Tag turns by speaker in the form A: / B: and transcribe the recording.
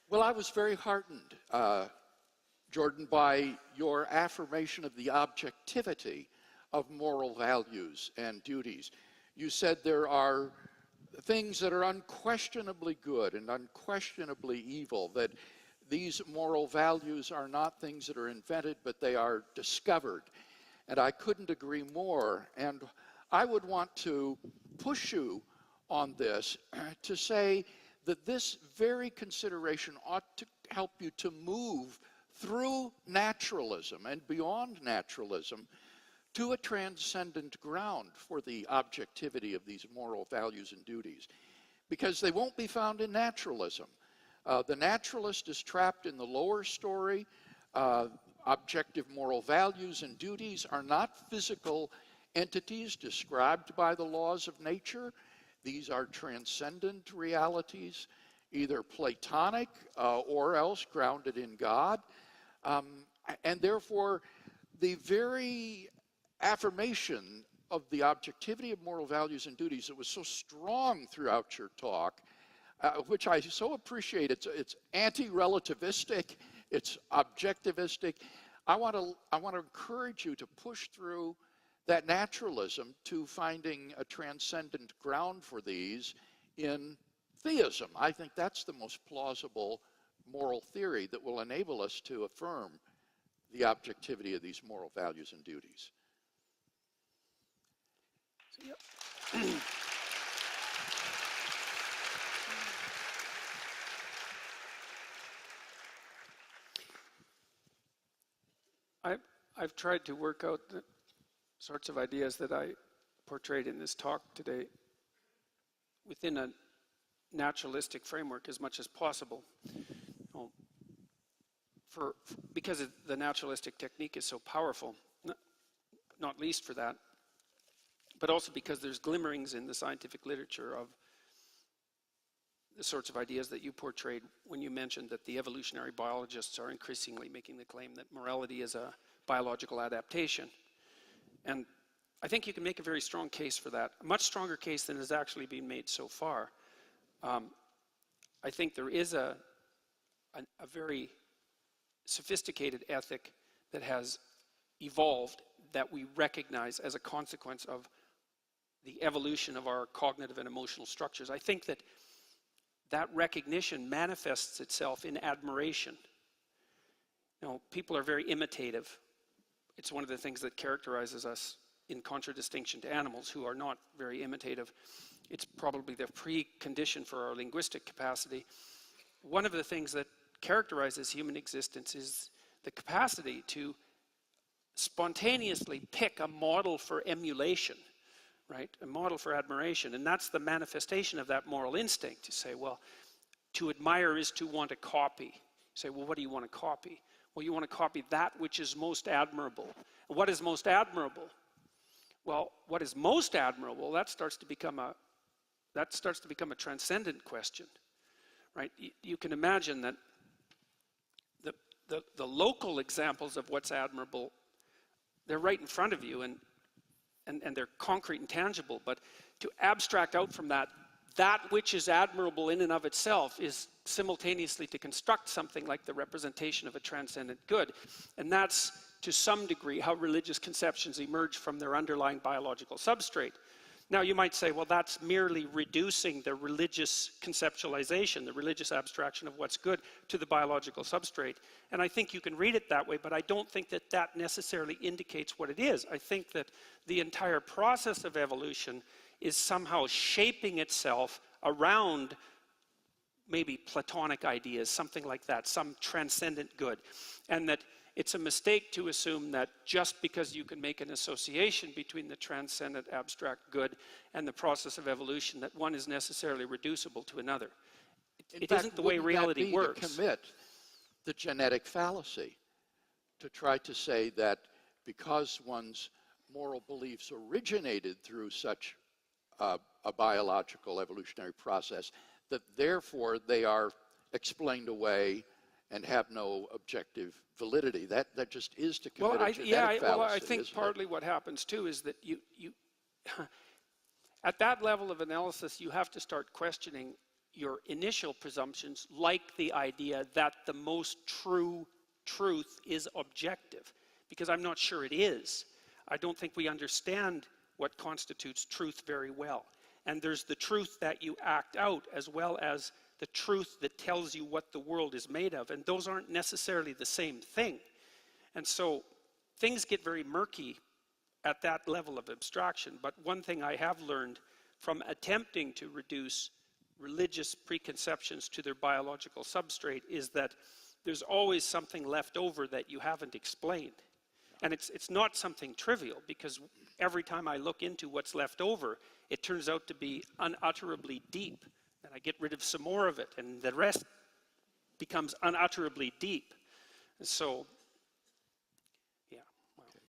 A: Well, I was very heartened, Jordan, by your affirmation of the objectivity of moral values and duties. You said there are things that are unquestionably good and unquestionably evil, that these moral values are not things that are invented, but they are discovered. And I couldn't agree more. And I would want to push you on this to say that this very consideration ought to help you to move through naturalism and beyond naturalism to a transcendent ground for the objectivity of these moral values and duties, because they won't be found in naturalism. The naturalist is trapped in the lower story. Objective moral values and duties are not physical entities described by the laws of nature. These are transcendent realities, either Platonic or else grounded in God. And therefore, the very affirmation of the objectivity of moral values and duties that was so strong throughout your talk, which I so appreciate. It's anti-relativistic, it's objectivistic. I want to encourage you to push through that naturalism to finding a transcendent ground for these in theism. I think that's the most plausible moral theory that will enable us to affirm the objectivity of these moral values and duties.
B: Yep. I've tried to work out the sorts of ideas that I portrayed in this talk today within a naturalistic framework as much as possible. Because the naturalistic technique is so powerful, not least for that, but also because there's glimmerings in the scientific literature of the sorts of ideas that you portrayed when you mentioned that the evolutionary biologists are increasingly making the claim that morality is a biological adaptation. And I think you can make a very strong case for that, a much stronger case than has actually been made so far. I think there is a very sophisticated ethic that has evolved that we recognize as a consequence of the evolution of our cognitive and emotional structures. I think that recognition manifests itself in admiration. People are very imitative. It's one of the things that characterizes us in contradistinction to animals who are not very imitative. It's probably the precondition for our linguistic capacity. One of the things that characterizes human existence is the capacity to spontaneously pick a model for emulation, right? A model for admiration. And that's the manifestation of that moral instinct. You say, well, to admire is to want to copy. You say, well, what do you want to copy? Well, you want to copy that which is most admirable. And what is most admirable? Well, what is most admirable, that starts to become a transcendent question, right? You can imagine that the local examples of what's admirable, they're right in front of you and they're concrete and tangible, but to abstract out from that which is admirable in and of itself is simultaneously to construct something like the representation of a transcendent good. And that's, to some degree, how religious conceptions emerge from their underlying biological substrate. Now, you might say, well, that's merely reducing the religious conceptualization, the religious abstraction of what's good, to the biological substrate. And I think you can read it that way, but I don't think that that necessarily indicates what it is. I think that the entire process of evolution is somehow shaping itself around maybe Platonic ideas, something like that, some transcendent good. And that it's a mistake to assume that just because you can make an association between the transcendent abstract good and the process of evolution, that one is necessarily reducible to another. It isn't the way reality works.
A: To commit the genetic fallacy, to try to say that because one's moral beliefs originated through such a biological evolutionary process, that therefore they are explained away and have no objective validity. That just is to commit a genetic fallacy.
B: Well, I think partly what happens too is that you at that level of analysis, you have to start questioning your initial presumptions, like the idea that the most true truth is objective, because I'm not sure it is. I don't think we understand what constitutes truth very well. And there's the truth that you act out, as well as the truth that tells you what the world is made of, and those aren't necessarily the same thing. And so things get very murky at that level of abstraction. But one thing I have learned from attempting to reduce religious preconceptions to their biological substrate is that there's always something left over that you haven't explained. And it's not something trivial, because every time I look into what's left over, it turns out to be unutterably deep. And I get rid of some more of it, and the rest becomes unutterably deep. And so